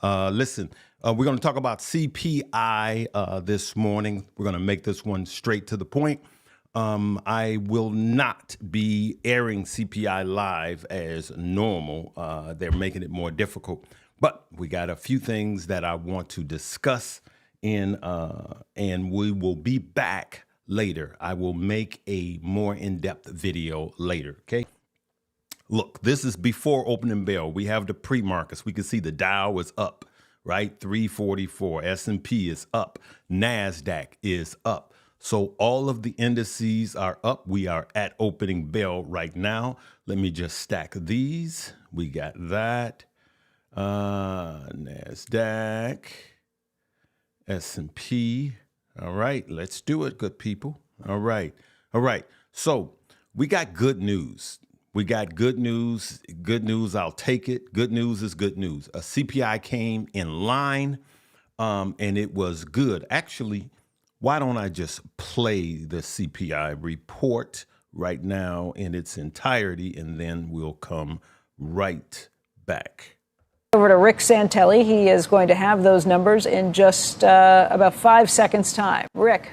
Listen, we're going to talk about CPI this morning. We're going to make this one straight to the point. I will not be airing CPI live as normal. They're making it more difficult. But we got a few things that I want to discuss and we will be back later. I will make a more in-depth video later, okay? Look, this is before opening bell. We have the pre-markets. We can see the Dow is up, right? 344. S&P is up. NASDAQ is up. So all of the indices are up. We are at opening bell right now. Let me just stack these. We got that. NASDAQ, S&P. All right, let's do it, good people. All right. So we got good news. Good news, I'll take it. Good news is good news. A CPI came in line, and it was good. Actually, why don't I just play the CPI report right now in its entirety, and then we'll come right back. Over to Rick Santelli. He is going to have those numbers in just about 5 seconds' time. Rick.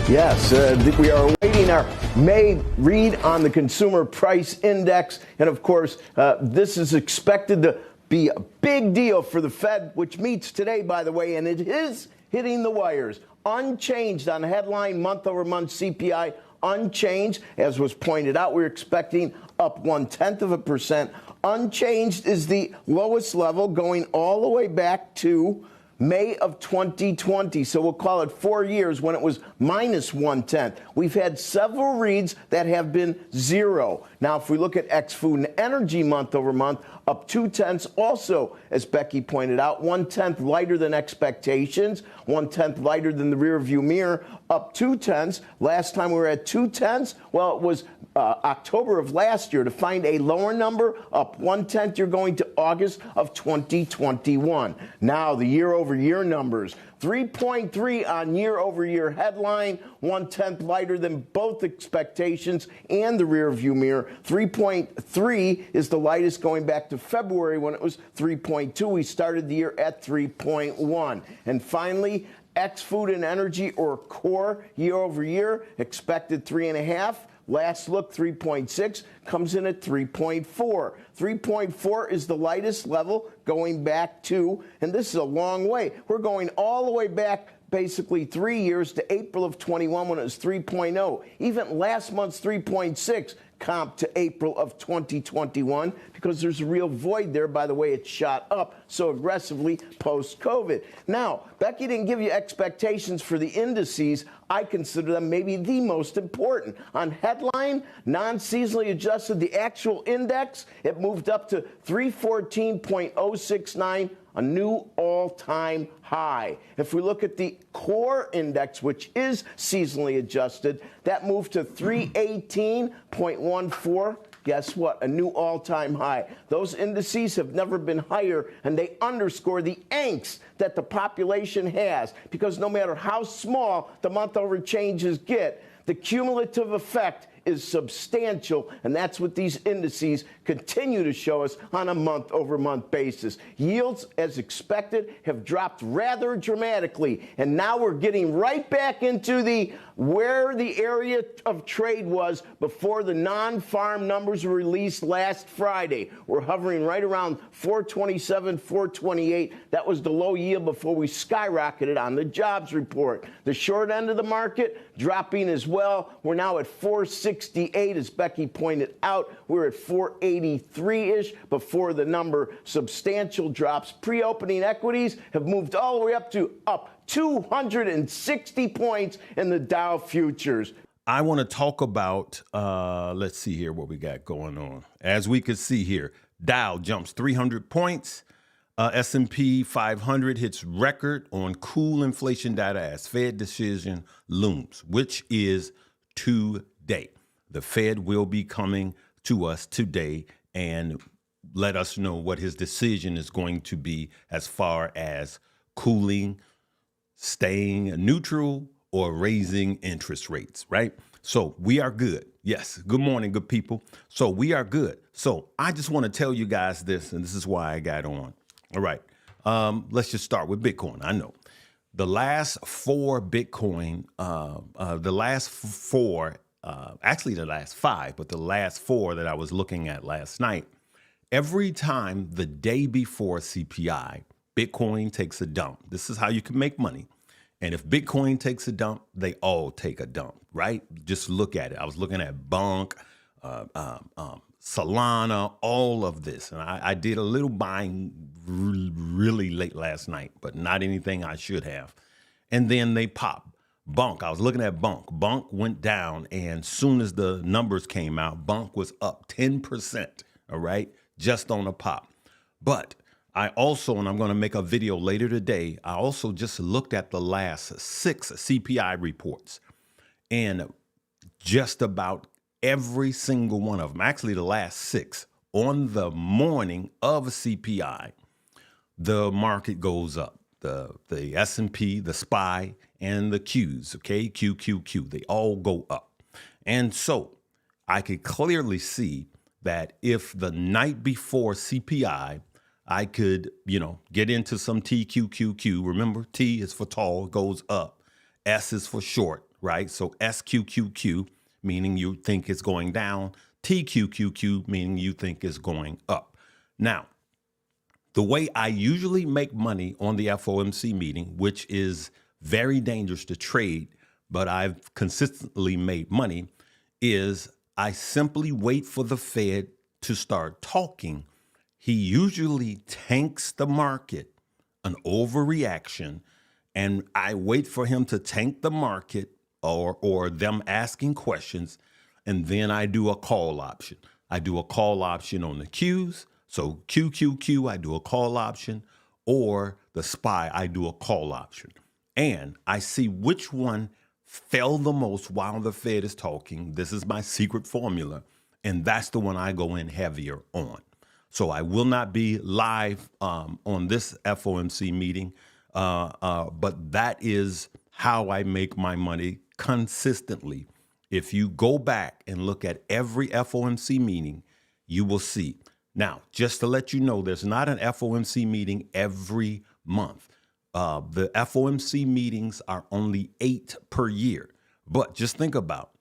Yes, we are awaiting our May read on the Consumer Price Index. And of course, this is expected to be a big deal for the Fed, which meets today, by the way, and it is hitting the wires. Unchanged on headline month-over-month CPI, unchanged. As was pointed out, we're expecting up 0.1%. Unchanged is the lowest level going all the way back to May of 2020. So we'll call it 4 years when it was minus 0.1. We've had several reads that have been zero. Now, if we look at ex-food and energy month over month, up 0.2, also, as Becky pointed out, 0.1 lighter than expectations, 0.1 lighter than the rear view mirror, up 0.2. Last time we were at 0.2, well, it was October of last year. To find a lower number, up 0.1, you're going to August of 2021. Now, the year-over-year numbers. 3.3 on year-over-year headline, 0.1 lighter than both expectations and the rear view mirror. 3.3 is the lightest going back to February when it was 3.2. We started the year at 3.1. And finally, ex-food and energy, or core, year-over-year, expected 3.5. Last look, 3.6, comes in at 3.4. 3.4 is the lightest level going back to, and this is a long way. We're going all the way back basically 3 years to April of 21 when it was 3.0. Even last month's 3.6 comp to April of 2021 because there's a real void there by the way it shot up so aggressively post-COVID. Now, Becky didn't give you expectations for the indices. I consider them maybe the most important. On headline, non-seasonally adjusted, the actual index, it moved up to 314.069, a new all-time high. If we look at the core index, which is seasonally adjusted, that moved to 318.14. Guess what? A new all-time high. Those indices have never been higher, and they underscore the angst that the population has, because no matter how small the month-over changes get, the cumulative effect is substantial, and that's what these indices continue to show us on a month-over-month basis. Yields, as expected, have dropped rather dramatically, and now we're getting right back into where the area of trade was before the non-farm numbers were released last Friday. We're hovering right around 427, 428. That was the low yield before we skyrocketed on the jobs report. The short end of the market dropping as well. We're now at 468, as Becky pointed out. We're at 483-ish before the number. Substantial drops. Pre-opening equities have moved all the way up 260 points in the Dow futures. I want to talk about, let's see here what we got going on. As we can see here, Dow jumps 300 points. S&P 500 hits record on cool inflation data as Fed decision looms, which is today. The Fed will be coming to us today and let us know what his decision is going to be as far as cooling, staying neutral, or raising interest rates, right? So we are good. Yes. Good morning, good people. So we are good. So I just want to tell you guys this, and this is why I got on. All right. Let's just start with Bitcoin. I know the last four Bitcoin, actually the last five, but the last four that I was looking at last night, every time the day before CPI, Bitcoin takes a dump. This is how you can make money. And if Bitcoin takes a dump, they all take a dump, right? Just look at it. I was looking at Bunk, Solana, all of this. And I did a little buying really late last night, but not anything I should have. And then they pop. Bunk, I was looking at Bunk. Bunk went down, and soon as the numbers came out, Bunk was up 10%, all right, just on a pop. But I also, and I'm going to make a video later today, I also just looked at the last 6 CPI reports, and just about every single one of them, actually the last 6, on the morning of CPI, the market goes up. The S&P, the SPY, and the Qs, okay, QQQ, they all go up. And so I could clearly see that if the night before CPI, I could, get into some TQQQ. Remember, T is for tall, goes up. S is for short, right? So SQQQ, meaning you think it's going down. TQQQ, meaning you think it's going up. Now, the way I usually make money on the FOMC meeting, which is very dangerous to trade, but I've consistently made money, is I simply wait for the Fed to start talking. He usually tanks the market, an overreaction, and I wait for him to tank the market or them asking questions, and then I do a call option. I do a call option on the Qs. So QQQ, I do a call option, or the SPY, I do a call option. And I see which one fell the most while the Fed is talking. This is my secret formula, and that's the one I go in heavier on. So I will not be live on this FOMC meeting, but that is how I make my money consistently. If you go back and look at every FOMC meeting, you will see. Now, just to let you know, there's not an FOMC meeting every month. The FOMC meetings are only 8 per year. But just think about,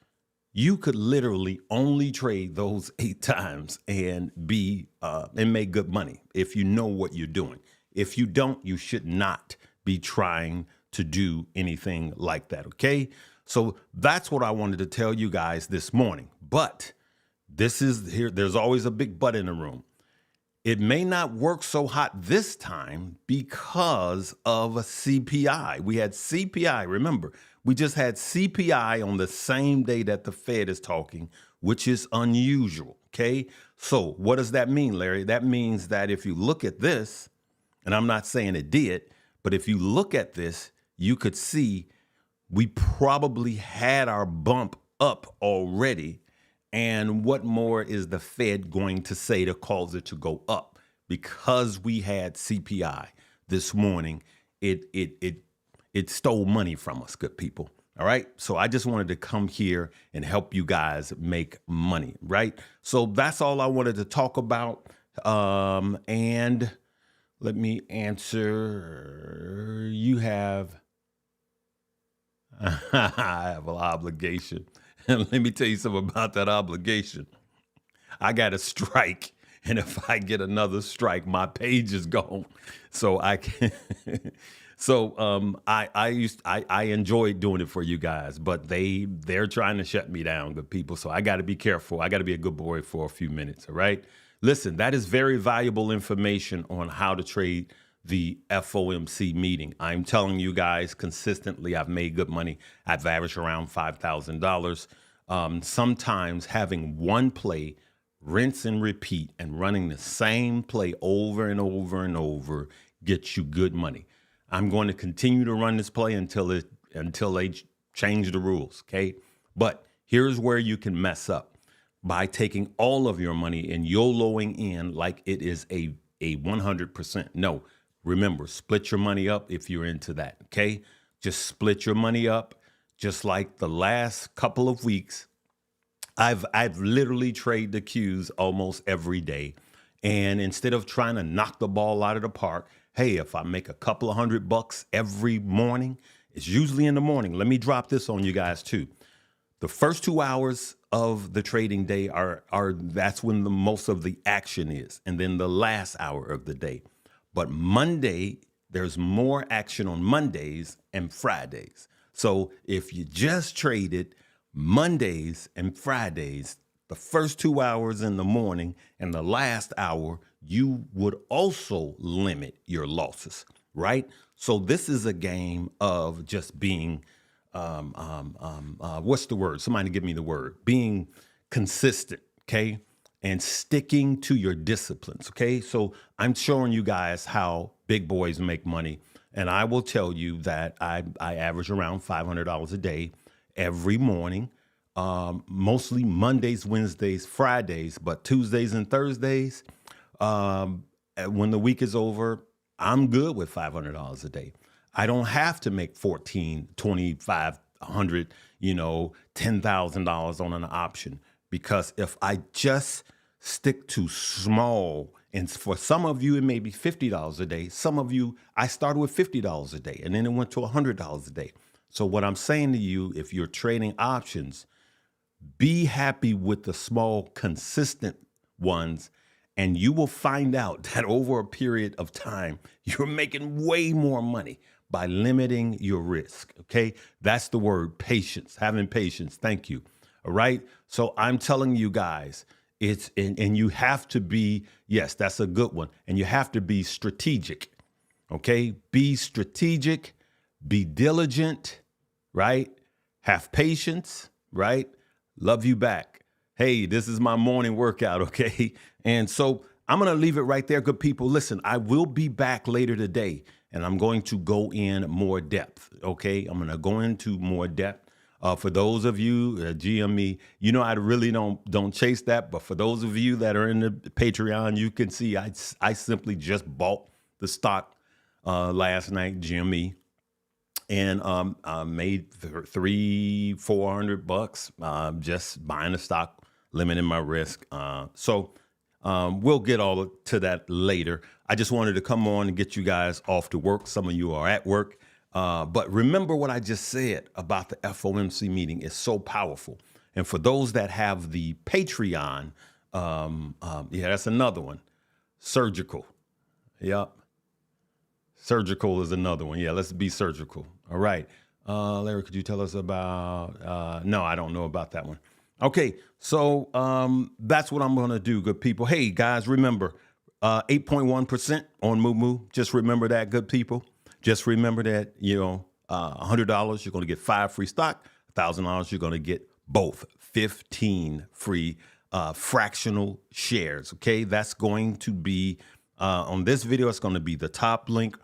you could literally only trade those 8 times and make good money if you know what you're doing. If you don't, you should not be trying to do anything like that, okay? So that's what I wanted to tell you guys this morning. But there's always a big but in the room. It may not work so hot this time because of a CPI. We had CPI, remember, we just had CPI on the same day that the Fed is talking, which is unusual, okay? So what does that mean, Larry? That means that if you look at this, and I'm not saying it did, but if you look at this, you could see we probably had our bump up already. And what more is the Fed going to say to cause it to go up? Because we had CPI this morning, it stole money from us, good people. All right. So I just wanted to come here and help you guys make money. Right. So that's all I wanted to talk about. And let me answer. You have. I have an obligation. And let me tell you something about that obligation. I got a strike, and if I get another strike, my page is gone. So I can. I enjoyed doing it for you guys, but they're trying to shut me down, good people. So I got to be careful. I got to be a good boy for a few minutes. All right. Listen, that is very valuable information on how to trade the FOMC meeting. I'm telling you guys consistently, I've made good money. I've averaged around $5,000. Sometimes having one play, rinse and repeat, and running the same play over and over and over gets you good money. I'm going to continue to run this play until they change the rules, okay? But here's where you can mess up by taking all of your money and YOLOing in like it is a 100%. No. Remember, split your money up if you're into that, okay? Just split your money up. Just like the last couple of weeks, I've literally traded the Qs almost every day. And instead of trying to knock the ball out of the park, hey, if I make a couple of $100 every morning, it's usually in the morning. Let me drop this on you guys too. The first 2 hours of the trading day are that's when the most of the action is, and then the last hour of the day. But Monday, there's more action on Mondays and Fridays. So if you just traded Mondays and Fridays, the first 2 hours in the morning and the last hour, you would also limit your losses, right? So this is a game of just being what's the word? Somebody give me the word. Being consistent, okay? And sticking to your disciplines, okay? So I'm showing you guys how big boys make money. And I will tell you that I average around $500 a day every morning, mostly Mondays, Wednesdays, Fridays, but Tuesdays and Thursdays, when the week is over, I'm good with $500 a day. I don't have to make $1,400, $2,500, $10,000 on an option, because if I just stick to small, and for some of you, it may be $50 a day. Some of you, I started with $50 a day and then it went to $100 a day. So what I'm saying to you, if you're trading options, be happy with the small, consistent ones, and you will find out that over a period of time, you're making way more money by limiting your risk, okay? That's the word, patience, having patience. Thank you, all right? So I'm telling you guys, and you have to be, yes, that's a good one, and you have to be strategic, okay? Be strategic, be diligent, right? Have patience, right? Love you back. Hey, this is my morning workout, okay? And so I'm going to leave it right there, good people. Listen, I will be back later today, and I'm going to go in more depth, okay? I'm going to go into more depth. For those of you, GME, I really don't chase that. But for those of you that are in the Patreon, you can see I simply just bought the stock last night, GME. And I made $300-400 just buying the stock, limiting my risk. So we'll get all to that later. I just wanted to come on and get you guys off to work. Some of you are at work. But remember what I just said about the FOMC meeting is so powerful. And for those that have the Patreon, that's another one. Surgical. Yep. Surgical is another one. Yeah, let's be surgical. All right. Larry, could you tell us about, no, I don't know about that one. Okay. So that's what I'm going to do, good people. Hey, guys, remember 8.1% on Moo. Just remember that, good people. Just remember that, $100, you're going to get 5 free stock. $1,000, you're going to get both 15 free fractional shares. Okay, that's going to be on this video. It's going to be the top link.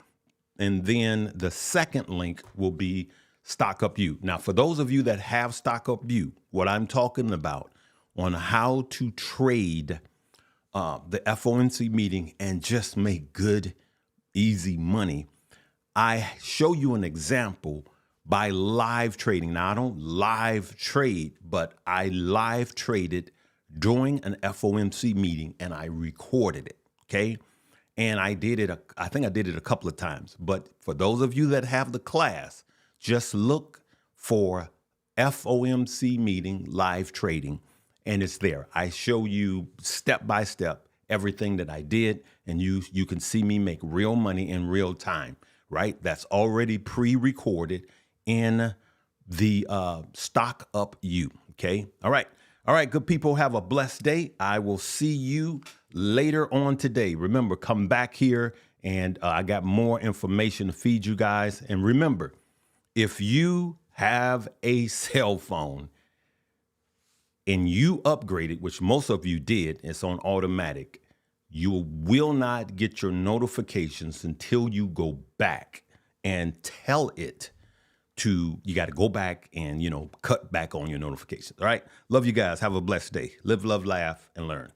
And then the second link will be Stock Up You. Now, for those of you that have Stock Up You, what I'm talking about on how to trade the FOMC meeting and just make good, easy money, I show you an example by live trading. Now, I don't live trade, but I live traded during an FOMC meeting and I recorded it, okay? And I did it, I think I did it a couple of times. But for those of you that have the class, just look for FOMC meeting live trading and it's there. I show you step by step everything that I did, and you can see me make real money in real time. Right? That's already pre-recorded in the Stock Up You. Okay? All right. All right, good people, have a blessed day. I will see you later on today. Remember, come back here, and I got more information to feed you guys. And remember, if you have a cell phone and you upgrade it, which most of you did, it's on automatic, you will not get your notifications until you go back and tell it to, you got to go back and, cut back on your notifications. All right. Love you guys. Have a blessed day. Live, love, laugh, and learn.